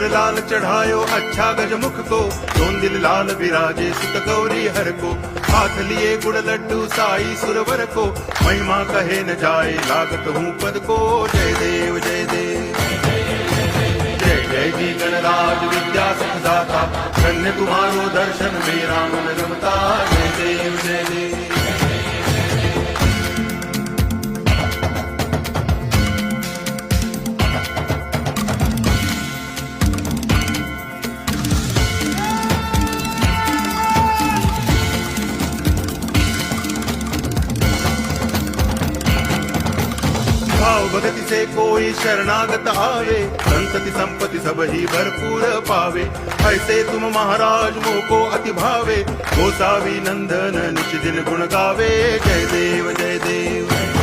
सिर लाल चढ़ायो अच्छा गजमुख को, दोन दिल लाल विराजे सुत गौरी हर को। हाथ लिए गुड़ लड्डू साई सुरवर को, महिमा कहे न जाए लागत हूँ पद को। जय देव जय देव जय जय जी गणराज विद्या सुखदाता, धन्य तुम्हारो दर्शन मेरा मन रमता। जय देव जय देव भाव भगति से कोई शरणागत आवे, संतति संपत्ति सब ही भरपूर पावे। ऐसे तुम महाराज मोको अति भावे, गोसावी नंदन निच दिन गुण गावे। जय देव जय देव